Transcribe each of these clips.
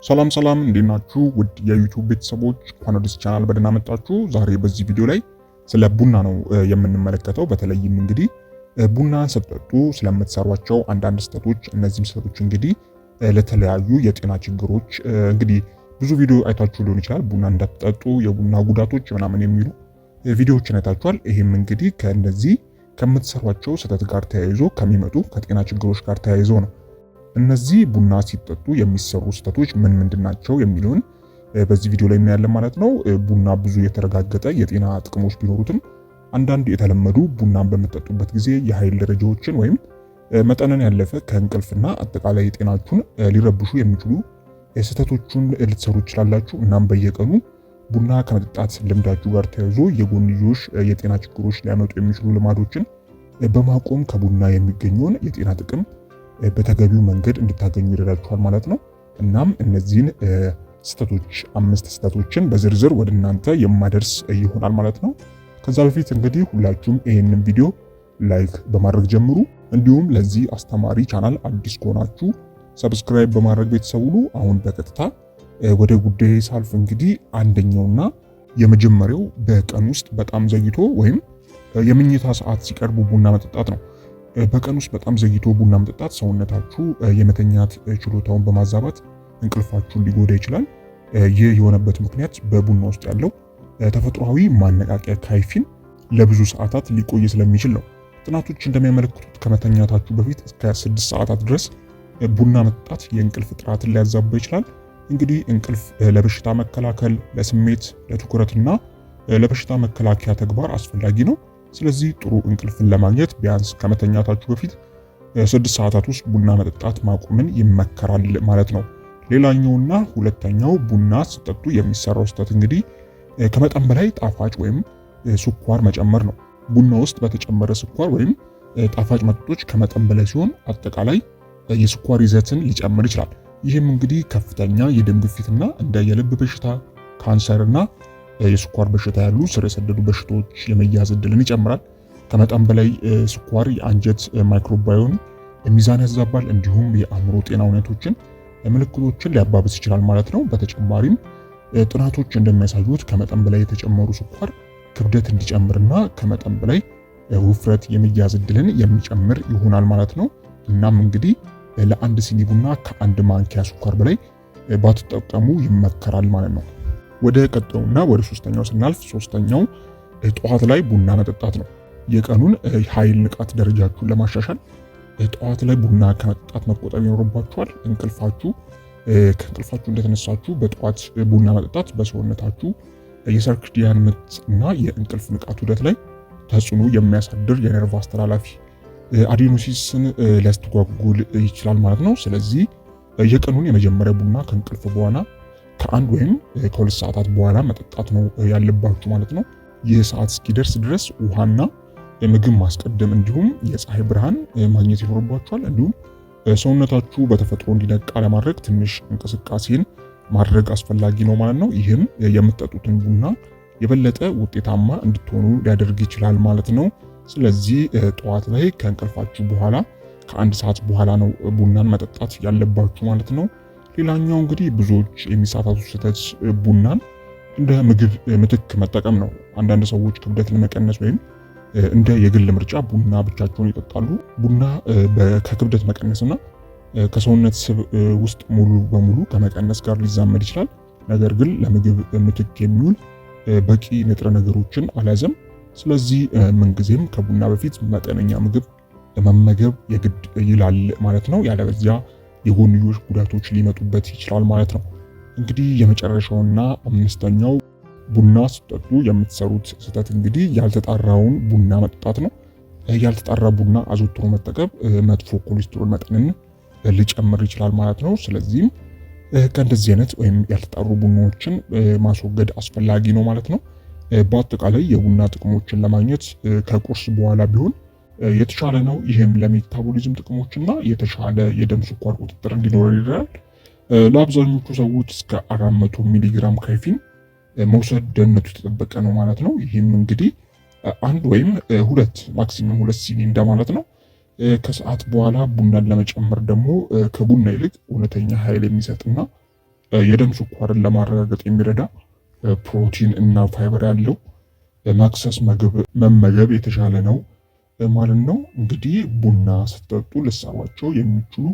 ሰላም እንዴት ናችሁ? ውድ የዩቲዩብ ቤተሰቦች እንኳን ወደዚህ ቻናል በደህና መጣችሁ። ዛሬ በዚህ ቪዲዮ ላይ ስለ ቡና ነው የምንመለከተው። በተለይም እንግዲህ ቡናን ስትጠጡ ስለምትሰሯቸው አንዳንድ ስህተቶች፣ እነዚህም ስህተቶች እንግዲህ ለተለያዩ የጤና ችግሮች እንግዲህ ብዙ ቪዲዮ አይታችሁ ሊሆን ይችላል። ቡና እንዳትጠጡ፣ የቡና ጉዳቶች ምናምን የሚሉ ቪዲዮዎችን አይታችኋል። ይህም እንግዲህ ከእነዚህ ከምትሰሯቸው ስህተት ጋር ተያይዞ ከሚመጡ ከጤና ችግሮች ጋር ተያይዞ ነው። እነዚህ ቡና ሲጠጡ የሚሰሩ ስህተቶች ምን ምንድናቸው የሚለውን በዚህ ቪዲዮ ላይ እናያለን ማለት ነው። ቡና ብዙ የተረጋገጠ የጤና ጥቅሞች ቢኖሩትም አንዳንድ የተለመዱ ቡናን በምትጠጡበት ጊዜ የኃይል ደረጃዎችን ወይም መጠንን ያለፈ ከእንቅልፍና አጠቃላይ ጤናችሁን ሊረብሹ የሚችሉ ስህተቶችን ልትሰሩ ይችላላችሁ። እናም በየቀኑ ቡና ከመጠጣት ልምዳችሁ ጋር ተያይዞ የጎንዮሽ የጤና ችግሮች ሊያመጡ የሚችሉ ልማዶችን በማቆም ከቡና የሚገኘውን የጤና ጥቅም በተገቢው መንገድ እንድታገኙ ይረዳችኋል ማለት ነው። እናም እነዚህን ስህተቶች 5 ስህተቶችን በዝርዝር ወደ እናንተ የማደርስ ይሆናል ማለት ነው። ከዛ በፊት እንግዲህ ሁላችሁም ይህንን ቪዲዮ ላይክ በማድረግ ጀምሩ። እንዲሁም ለዚህ አስተማሪ ቻናል አዲስ ከሆናችሁ ሰብስክራይብ በማድረግ ቤተሰብ ሁኑ። አሁን በቀጥታ ወደ ጉዳይ ሳልፍ እንግዲህ አንደኛውና የመጀመሪያው በቀን ውስጥ በጣም ዘግይቶ ወይም የመኝታ ሰዓት ሲቀርቡ ቡና መጠጣት ነው። በቀን ውስጥ በጣም ዘግይቶ ቡና መጠጣት ሰውነታችሁ የመተኛት ችሎታውን በማዛባት እንቅልፋችሁን ሊጎዳ ይችላል። ይህ የሆነበት ምክንያት በቡና ውስጥ ያለው ተፈጥሯዊ ማነቃቂያ ካይፊን ለብዙ ሰዓታት ሊቆይ ስለሚችል ነው። ጥናቶች እንደሚያመለክቱት ከመተኛታችሁ በፊት እስከ 6 ሰዓታት ድረስ ቡና መጠጣት የእንቅልፍ ጥራትን ሊያዛባ ይችላል። እንግዲህ እንቅልፍ ለበሽታ መከላከል፣ ለስሜት፣ ለትኩረትና ለበሽታ መከላከያ ተግባር አስፈላጊ ነው። ስለዚህ ጥሩ እንቅልፍን ለማግኘት ቢያንስ ከመተኛታችሁ በፊት 6 ሰዓታት ውስጥ ቡና መጠጣት ማቆምን ይመከራል ማለት ነው። ሌላኛውና ሁለተኛው ቡና ስትጠጡ የሚሰራው ስህተት እንግዲህ ከመጠን በላይ ጣፋጭ ወይም ስኳር መጨመር ነው። ቡና ውስጥ በተጨመረ ስኳር ወይም ጣፋጭ መጠጦች ከመጠን በላይ ሲሆን አጠቃላይ የስኳር ይዘትን ሊጨምር ይችላል። ይህም እንግዲህ ከፍተኛ የደም ግፊትና እንደ የልብ በሽታ፣ ካንሰርና የስኳር በሽታ ያሉ ስር የሰደዱ በሽታዎች የመያዝ እድልን ይጨምራል። ከመጠን በላይ ስኳር የአንጀት ማይክሮባዮን ሚዛን ያዛባል፣ እንዲሁም የአእምሮ ጤና ምልክቶችን ሊያባብስ ይችላል ማለት ነው። በተጨማሪም ጥናቶች እንደሚያሳዩት ከመጠን በላይ የተጨመሩ ስኳር ክብደት እንዲጨምርና ከመጠን በላይ ውፍረት የመያዝ እድልን የሚጨምር ይሆናል ማለት ነው። እናም እንግዲህ ለአንድ ሲኒ ቡና ከአንድ ማንኪያ ስኳር በላይ ባትጠቀሙ ይመከራል ማለት ነው። ወደ ቀጣዩና ወደ ሶስተኛው ስናልፍ ሶስተኛው ጠዋት ላይ ቡና መጠጣት ነው። የቀኑን ኃይል ንቃት ደረጃችሁን ለማሻሻል ጠዋት ላይ ቡና ከመጠጣት መቆጠብ ይኖርባችኋል። ከእንቅልፋችሁ እንደተነሳችሁ በጠዋት ቡና መጠጣት በሰውነታችሁ የሰርክዲያን ምት እና የእንቅልፍ ንቃት ዑደት ላይ ተጽዕኖ የሚያሳድር የነርቭ አስተላላፊ አዲኖሲስን ሊያስተጓጉል ይችላል ማለት ነው። ስለዚህ የቀኑን የመጀመሪያ ቡና ከእንቅልፍ በኋላ ከ1 ወይም ከ2 ሰዓታት በኋላ መጠጣት ነው ያለባችሁ ማለት ነው። ይህ ሰዓት እስኪደርስ ድረስ ውሃና ምግብ ማስቀደም እንዲሁም የፀሐይ ብርሃን ማግኘት ይኖርባችኋል። እንዲሁም ሰውነታችሁ በተፈጥሮ እንዲነቃ ለማድረግ ትንሽ እንቅስቃሴን ማድረግ አስፈላጊ ነው ማለት ነው። ይህም የምትጠጡትን ቡና የበለጠ ውጤታማ እንድትሆኑ ሊያደርግ ይችላል ማለት ነው። ስለዚህ ጠዋት ላይ ከእንቅልፋችሁ በኋላ ከ1 ሰዓት በኋላ ነው ቡናን መጠጣት ያለባችሁ ማለት ነው። ሌላኛው እንግዲህ ብዙዎች የሚሳሳቱ ስህተት ቡናን እንደ ምግብ ምትክ መጠቀም ነው። አንዳንድ ሰዎች ክብደት ለመቀነስ ወይም እንደ የግል ምርጫ ቡና ብቻቸውን ይጠጣሉ። ቡና ከክብደት መቀነስና ከሰውነት ስብ ውስጥ ሙሉ በሙሉ ከመቀነስ ጋር ሊዛመድ ይችላል። ነገር ግን ለምግብ ምትክ የሚውል በቂ ንጥረ ነገሮችን አልያዘም። ስለዚህ ምንጊዜም ከቡና በፊት መጠነኛ ምግብ መመገብ የግድ ይላል ማለት ነው። ያለበዚያ የጎንዮሽ ጉዳቶች ሊመጡበት ይችላል ማለት ነው። እንግዲህ የመጨረሻውና 5ኛው ቡና ስትጠጡ የምትሰሩት ስህተት እንግዲህ ያልተጣራውን ቡና መጠጣት ነው። ያልተጣራ ቡና አዘውትሮ መጠቀም መጥፎ ኮሌስትሮል መጠንን ሊጨምር ይችላል ማለት ነው። ስለዚህም ከእንደዚህ አይነት ወይም ያልተጣሩ ቡናዎችን ማስወገድ አስፈላጊ ነው ማለት ነው። በአጠቃላይ የቡና ጥቅሞችን ለማግኘት ከቁርስ በኋላ ቢሆን የተሻለ ነው። ይህም ለሜታቦሊዝም ጥቅሞችና የተሻለ የደም ስኳር ቁጥጥር እንዲኖር ይረዳል። ለአብዛኞቹ ሰዎች እስከ 400 ሚሊግራም ካይፊን መውሰድ ደህንነቱ የተጠበቀ ነው ማለት ነው። ይህም እንግዲህ 1 ወይም 2 ማክሲመም 2 ሲኒ እንደማለት ነው። ከሰዓት በኋላ ቡናን ለመጨመር ደግሞ ከቡና ይልቅ እውነተኛ ኃይል የሚሰጥና የደም ስኳርን ለማረጋገጥ የሚረዳ ፕሮቲን እና ፋይበር ያለው መክሰስ መመገብ የተሻለ ነው ማለት ነው። እንግዲህ ቡና ስትጠጡ ልትሰሯቸው የሚችሉ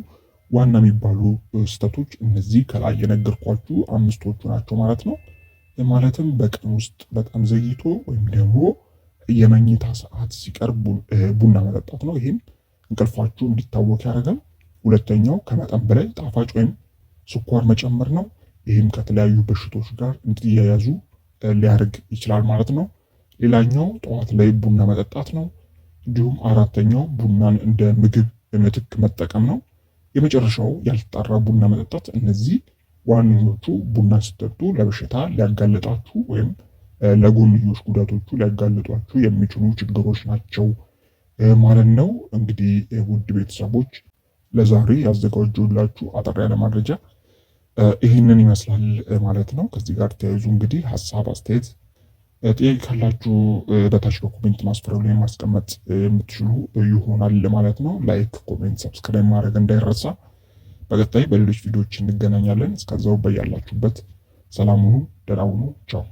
ዋና የሚባሉ ስህተቶች እነዚህ ከላይ የነገርኳችሁ አምስቶቹ ናቸው ማለት ነው። ማለትም በቀን ውስጥ በጣም ዘግይቶ ወይም ደግሞ የመኝታ ሰዓት ሲቀርብ ቡና መጠጣት ነው። ይህም እንቅልፋችሁ እንዲታወክ ያደርጋል። ሁለተኛው ከመጠን በላይ ጣፋጭ ወይም ስኳር መጨመር ነው። ይህም ከተለያዩ በሽታዎች ጋር እንዲያያዙ ሊያደርግ ይችላል ማለት ነው። ሌላኛው ጠዋት ላይ ቡና መጠጣት ነው። እንዲሁም አራተኛው ቡናን እንደ ምግብ ምትክ መጠቀም ነው። የመጨረሻው ያልተጣራ ቡና መጠጣት። እነዚህ ዋነኞቹ ቡና ስትጠጡ ለበሽታ ሊያጋልጣችሁ ወይም ለጎንዮሽ ጉዳቶቹ ሊያጋልጧችሁ የሚችሉ ችግሮች ናቸው ማለት ነው። እንግዲህ ውድ ቤተሰቦች ለዛሬ ያዘጋጀሁላችሁ አጠር ያለ መረጃ ይህንን ይመስላል ማለት ነው። ከዚህ ጋር ተያይዙ እንግዲህ ሀሳብ፣ አስተያየት፣ ጥያቄ ካላችሁ በታች በኮሜንት ማስፈራው ላይ ማስቀመጥ የምትችሉ ይሆናል ማለት ነው። ላይክ፣ ኮሜንት፣ ሰብስክራይብ ማድረግ እንዳይረሳ። በቀጣይ በሌሎች ቪዲዮዎች እንገናኛለን። እስከዛው በያላችሁበት ሰላም ሁኑ፣ ደህና ሁኑ። ቻው